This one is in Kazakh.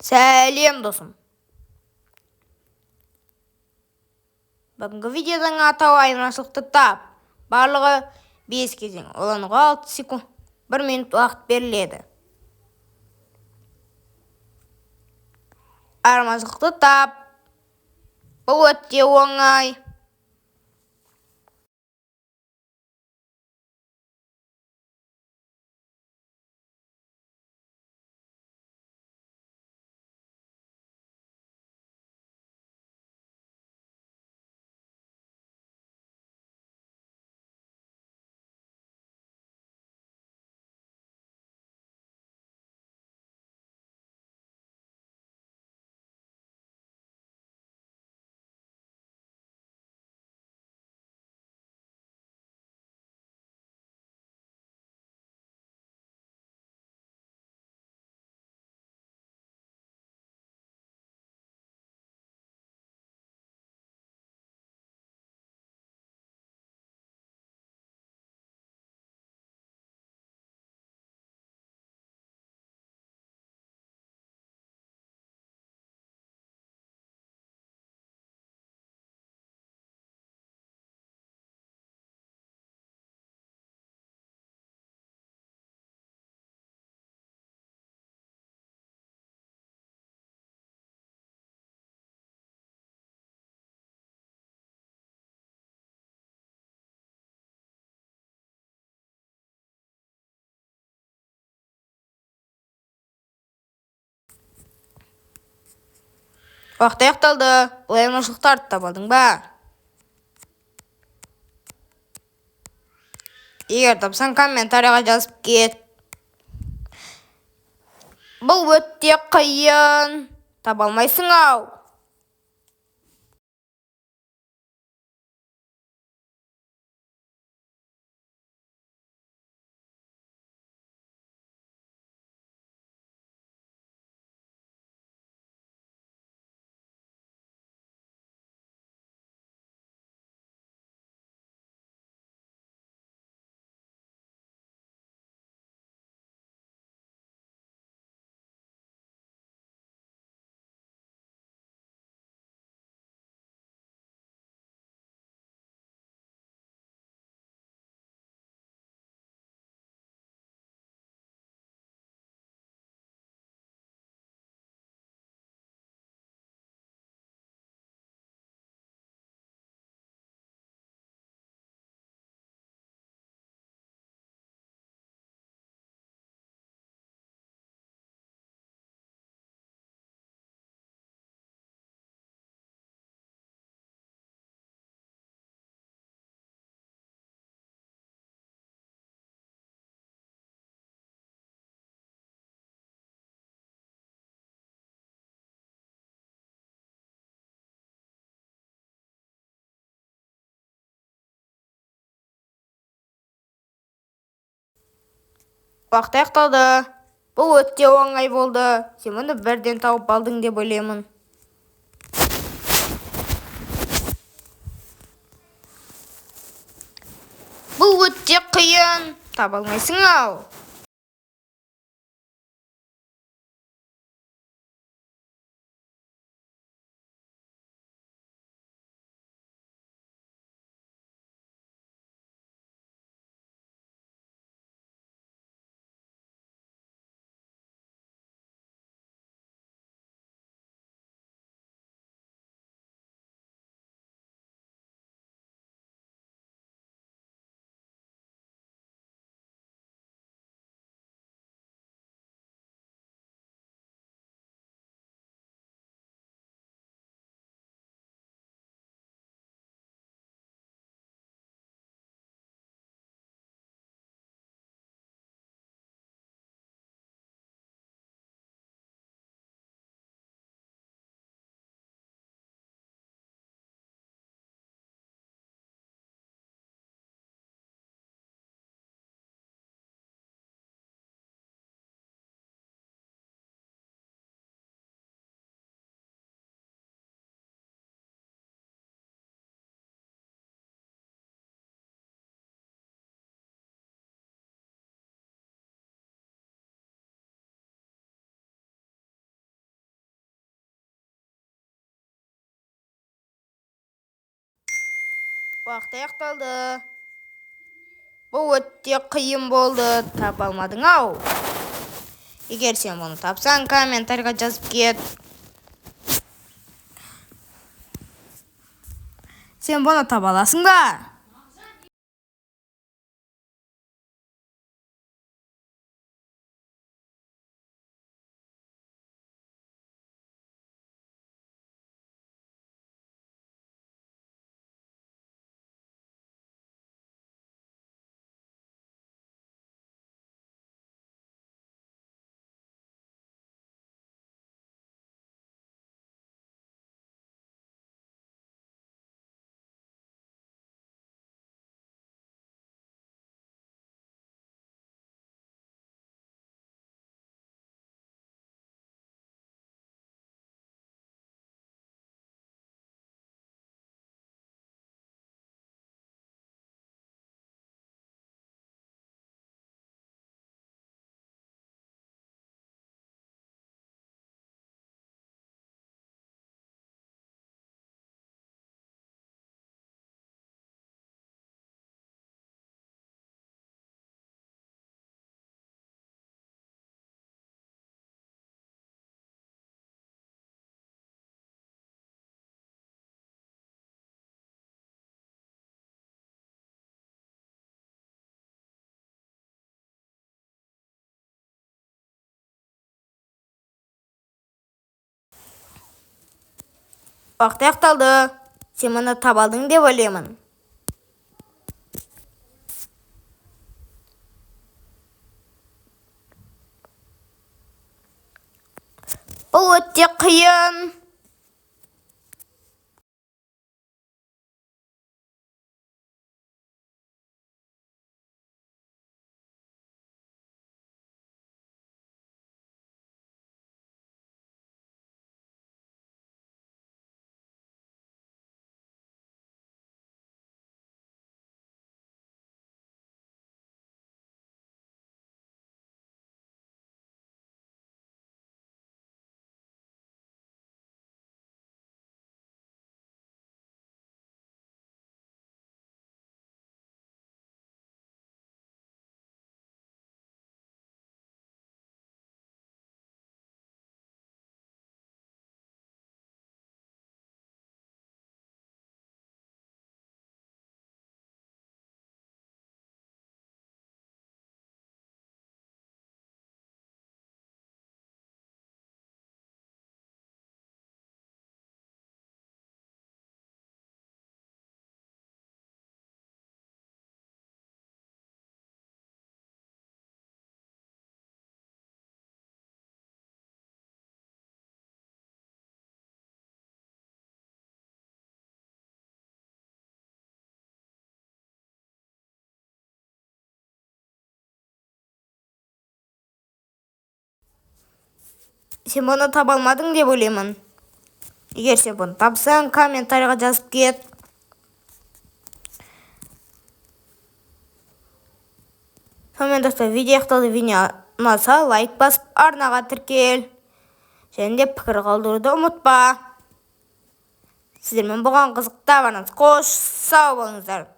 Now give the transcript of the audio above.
Сәлем досым. Бүгінгі видеодан атауы айырмашылықты тап. Барлығы 5 кезең. Олануға 6 секунд, 1 минут уақыт беріледі. Айырмашылықты тап. Бұл өте оңай. Уақыт аяқталды. Бұл айырмашылықтарды табадың ба? Егер тапсаң, комментарийға жазып кет. Бұл өте қиын. Таба алмайсың ау. Уақыт аяқталды. Бұл өте оңай болды. Сен мұны бірден тауып алдың деп ойлаймын. Бұл өте қиын. Таба алмайсың ау. Уақыт аяқталды. Бұл өте қиын болды, таба алмадың ау. Егер сен бұны тапсаң, комментарийға жазып кет. Сен бұны таба аласың ба? Уақыт аяқталды. Сен мұны таба алдың деп ойлаймын. Бұл өте қиын. Сен бұны таба алмадың деп ойлаймын. Егер сен бұны тапсаң, комментарийға жазып кет. Сонымен достар, видео аяқталды. Видео ұнаса лайк басып, арнаға тіркел. Және де пікір қалдыруды ұмытпа. Сіздермен бұған қызықты табаныз. Қош, сау болыңыздар.